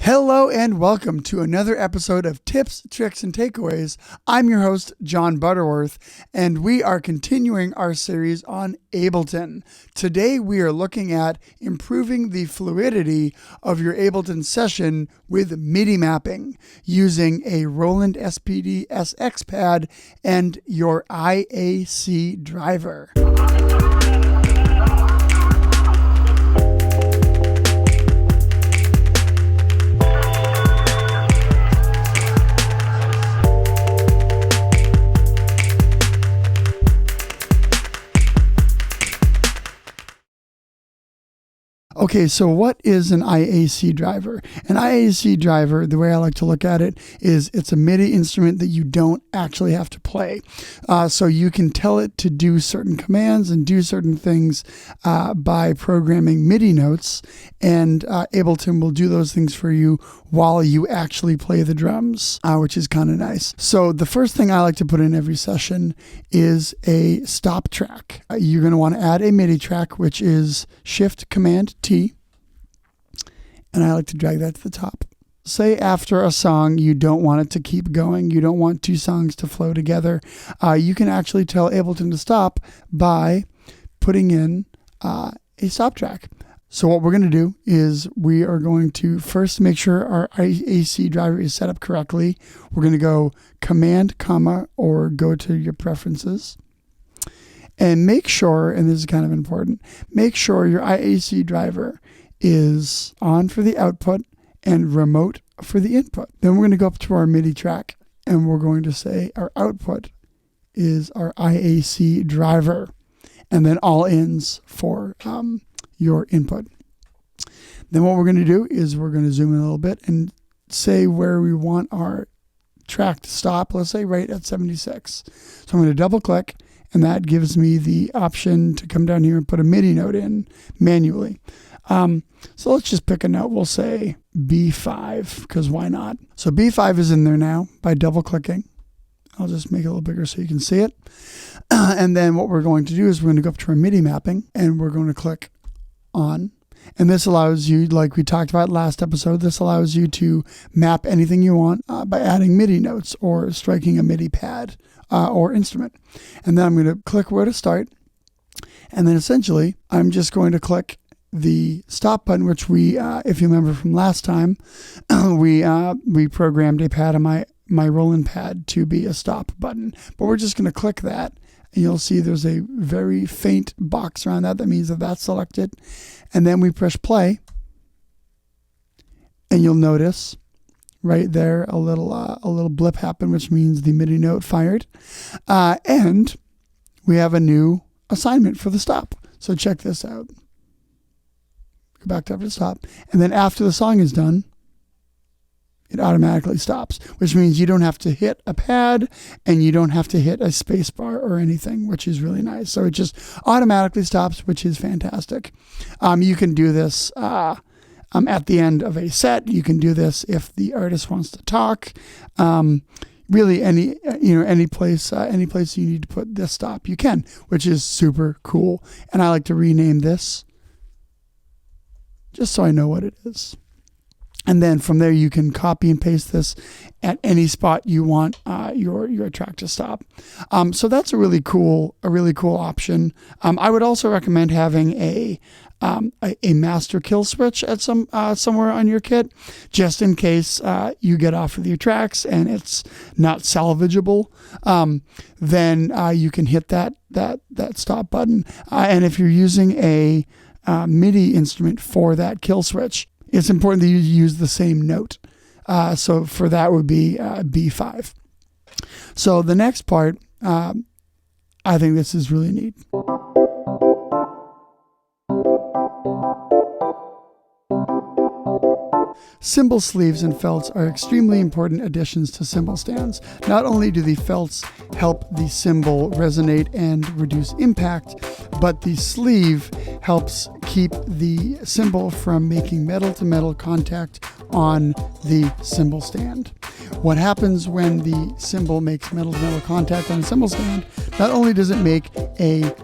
Hello and welcome to another episode of Tips, Tricks, and Takeaways. I'm your host, John Butterworth, and we are continuing our series on Ableton. Today we are looking at improving the fluidity of your Ableton session with MIDI mapping using a Roland SPD-sx pad and your IAC driver. Okay, so what is an IAC driver? An IAC driver, the way I like to look at it, is it's a MIDI instrument that you don't actually have to play. So you can tell it to do certain commands and do certain things by programming MIDI notes, and Ableton will do those things for you while you actually play the drums, which is kind of nice. So the first thing I like to put in every session is a stop track. You're going to want to add a MIDI track, which is Shift-Command-T. And I like to drag that to the top. Say after a song you don't want it to keep going, you don't want two songs to flow together, you can actually tell Ableton to stop by putting in a stop track. So what we're going to do is we are going to first make sure our IAC driver is set up correctly. We're going to go Command, comma, or go to your preferences. And make sure, and this is kind of important, make sure your IAC driver is on for the output and remote for the input. Then we're going to go up to our MIDI track and we're going to say our output is our IAC driver, and then all ins for your input. Then what we're going to do is we're going to zoom in a little bit and say where we want our track to stop. Let's say right at 76. So I'm going to double click, and that gives me the option to come down here and put a MIDI note in manually. So let's just pick a note. We'll say B5, because why not? So B5 is in there now by double clicking. I'll just make it a little bigger so you can see it. And then what we're going to do is we're going to go up to our MIDI mapping and we're going to click on. And this allows you, like we talked about last episode, this allows you to map anything you want by adding MIDI notes or striking a MIDI pad or instrument. And then I'm going to click where to start. And then essentially, I'm just going to click the stop button, which we, if you remember from last time, we programmed a pad on my Roland pad to be a stop button. But we're just going to click that. And you'll see there's a very faint box around that. That means that that's selected. And then we press play. And you'll notice right there a little blip happened, which means the MIDI note fired. And we have a new assignment for the stop. So check this out. Go back to stop. And then after the song is done, it automatically stops, which means you don't have to hit a pad and you don't have to hit a space bar or anything, which is really nice. So it just automatically stops, which is fantastic. You can do this at the end of a set. You can do this if the artist wants to talk. Really, any place you need to put this stop, you can, which is super cool. And I like to rename this just so I know what it is. And then from there, you can copy and paste this at any spot you want your track to stop. So that's a really cool option. I would also recommend having a master kill switch at somewhere on your kit, just in case you get off of your tracks and it's not salvageable. Then you can hit that stop button. And if you're using a MIDI instrument for that kill switch, it's important that you use the same note. So for that would be B5. So the next part, I think this is really neat. Cymbal sleeves and felts are extremely important additions to cymbal stands. Not only do the felts help the cymbal resonate and reduce impact, but the sleeve helps keep the cymbal from making metal-to-metal contact on the cymbal stand. What happens when the cymbal makes metal-to-metal contact on a cymbal stand, not only does it make a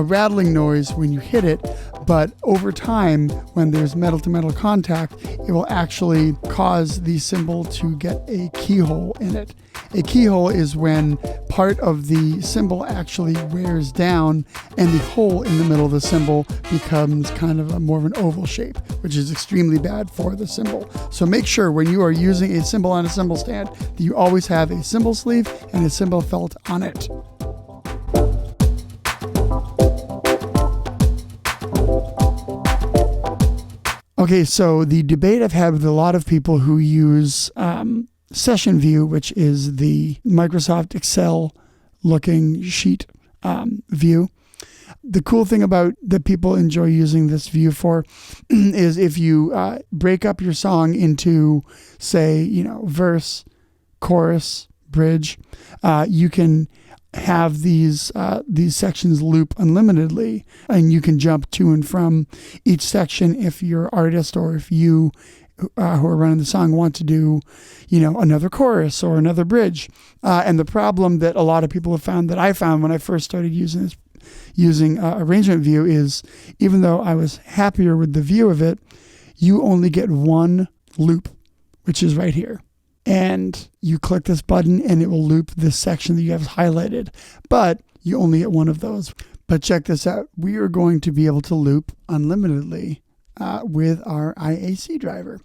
rattling noise when you hit it, But over time, when there's metal-to-metal contact, it will actually cause the cymbal to get a keyhole in it. A keyhole is when part of the cymbal actually wears down and the hole in the middle of the cymbal becomes kind of more of an oval shape, which is extremely bad for the cymbal. So make sure when you are using a cymbal on a cymbal stand that you always have a cymbal sleeve and a cymbal felt on it. Okay, so the debate I've had with a lot of people who use Session View, which is the Microsoft Excel looking sheet view. The cool thing about that people enjoy using this view for is if you break up your song into, say, verse, chorus, bridge, you can have these sections loop unlimitedly, and you can jump to and from each section if your artist or if you who are running the song want to do, another chorus or another bridge. And the problem that a lot of people have found, that I found when I first started using Arrangement View, is even though I was happier with the view of it, you only get one loop, which is right here. And you click this button and it will loop this section that you have highlighted, but you only get one of those. But check this out. We are going to be able to loop unlimitedly with our IAC driver.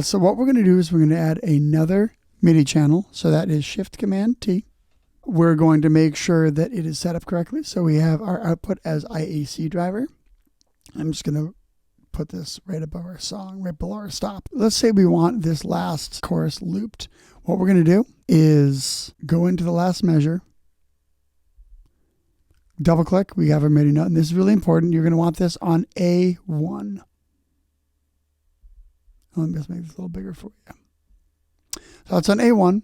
So what we're going to do is we're going to add another MIDI channel. So that is Shift-Command-T. We're going to make sure that it is set up correctly. So we have our output as IAC driver. I'm just going to put this right above our song, right below our stop. Let's say we want this last chorus looped. What we're going to do is go into the last measure, double click, we have our MIDI note, and this is really important. You're going to want this on A1. Let me just make this a little bigger for you. So it's on A1.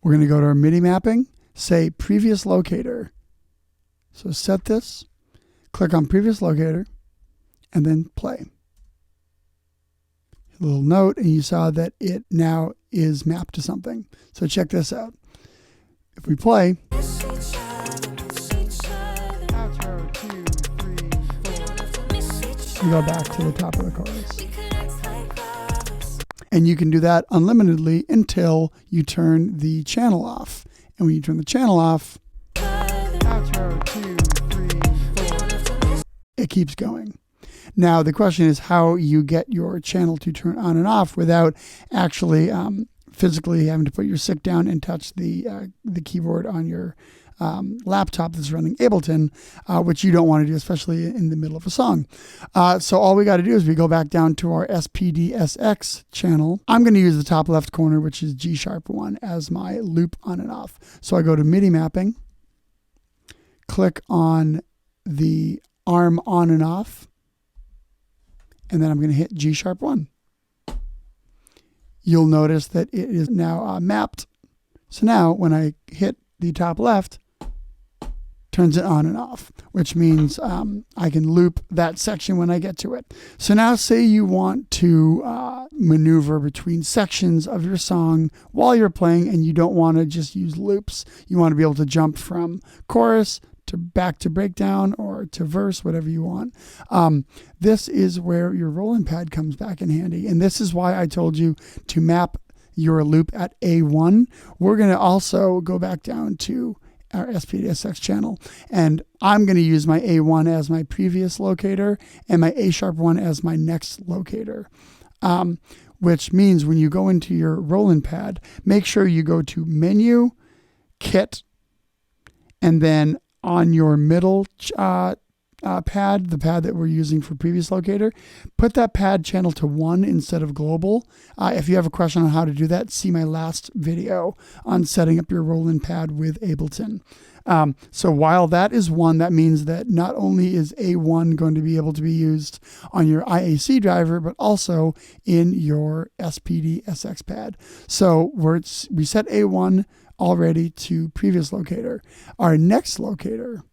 We're going to go to our MIDI mapping, say previous locator. So set this, click on previous locator, and then play. A little note, and you saw that it now is mapped to something. So check this out. If we play, you go back to the top of the chorus. And you can do that unlimitedly until you turn the channel off. And when you turn the channel off, it keeps going. Now, the question is how you get your channel to turn on and off without actually physically having to put your stick down and touch the keyboard on your laptop that's running Ableton, which you don't want to do, especially in the middle of a song. So all we got to do is we go back down to our SPD-sx channel. I'm going to use the top left corner, which is G#1, as my loop on and off. So I go to MIDI mapping, click on the arm on and off, and then I'm going to hit G#1. You'll notice that it is now mapped. So now when I hit the top left, turns it on and off, which means I can loop that section when I get to it. So now say you want to maneuver between sections of your song while you're playing, and you don't want to just use loops. You want to be able to jump from chorus to back to breakdown or to verse, whatever you want. This is where your Roland pad comes back in handy. And this is why I told you to map your loop at A1. We're going to also go back down to our SPD-sx channel, and I'm going to use my A1 as my previous locator and my A#1 as my next locator. Which means when you go into your Roland pad, make sure you go to Menu, Kit, and then on your middle pad, the pad that we're using for previous locator, put that pad channel to 1 instead of global. If you have a question on how to do that, see my last video on setting up your Roland pad with Ableton. So while that is 1, that means that not only is A1 going to be able to be used on your IAC driver, but also in your SPD-sx pad. So we set A1 already to previous locator. Our next locator,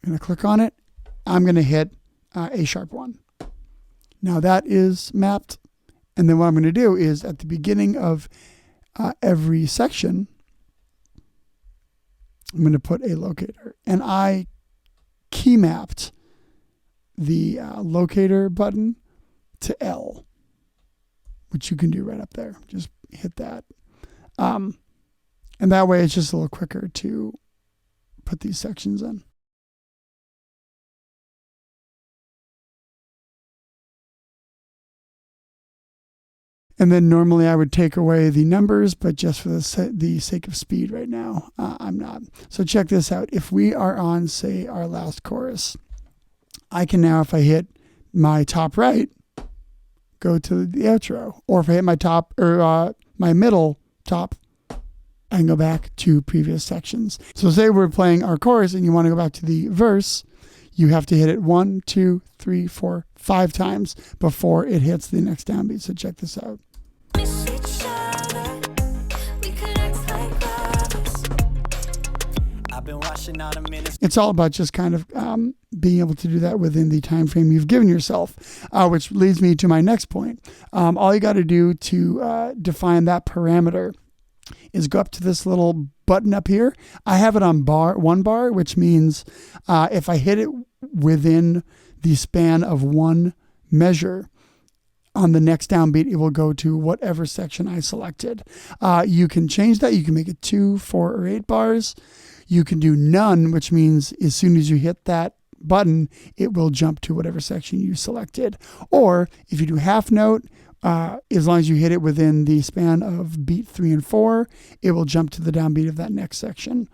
I'm going to click on it. I'm going to hit A#1. Now that is mapped. And then what I'm going to do is at the beginning of every section, I'm going to put a locator. And I key mapped the locator button to L, which you can do right up there. Just hit that. And that way it's just a little quicker to put these sections in. And then normally I would take away the numbers, but just for the sake of speed right now, I'm not. So check this out. If we are on, say, our last chorus, I can now, if I hit my top right, go to the outro. Or if I hit my top or my middle top, I can go back to previous sections. So say we're playing our chorus and you want to go back to the verse, you have to hit it 1, 2, 3, 4, 5 times before it hits the next downbeat. So check this out. It's all about just kind of being able to do that within the time frame you've given yourself, which leads me to my next point. All you got to do to define that parameter is go up to this little button up here. I have it on one bar, which means if I hit it within the span of one measure, on the next downbeat, it will go to whatever section I selected. You can change that. You can make it 2, 4, or 8 bars. You can do none, which means as soon as you hit that button, it will jump to whatever section you selected. Or if you do half note, as long as you hit it within the span of beat 3 and 4, it will jump to the downbeat of that next section.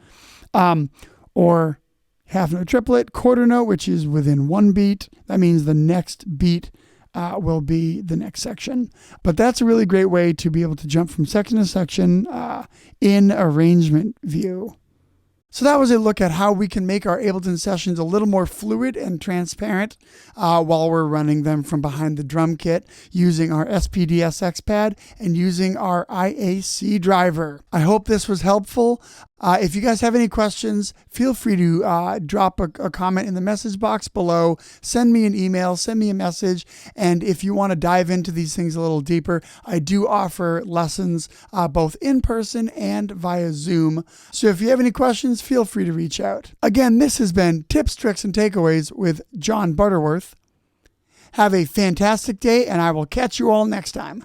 Or half note triplet, quarter note, which is within one beat. That means the next beat will be the next section. But that's a really great way to be able to jump from section to section in arrangement view. So that was a look at how we can make our Ableton sessions a little more fluid and transparent while we're running them from behind the drum kit using our SPD-sx pad and using our IAC driver. I hope this was helpful. If you guys have any questions, feel free to drop a comment in the message box below. Send me an email, send me a message. And if you want to dive into these things a little deeper, I do offer lessons both in person and via Zoom. So if you have any questions, feel free to reach out. Again, this has been Tips, Tricks, and Takeaways with John Butterworth. Have a fantastic day, and I will catch you all next time.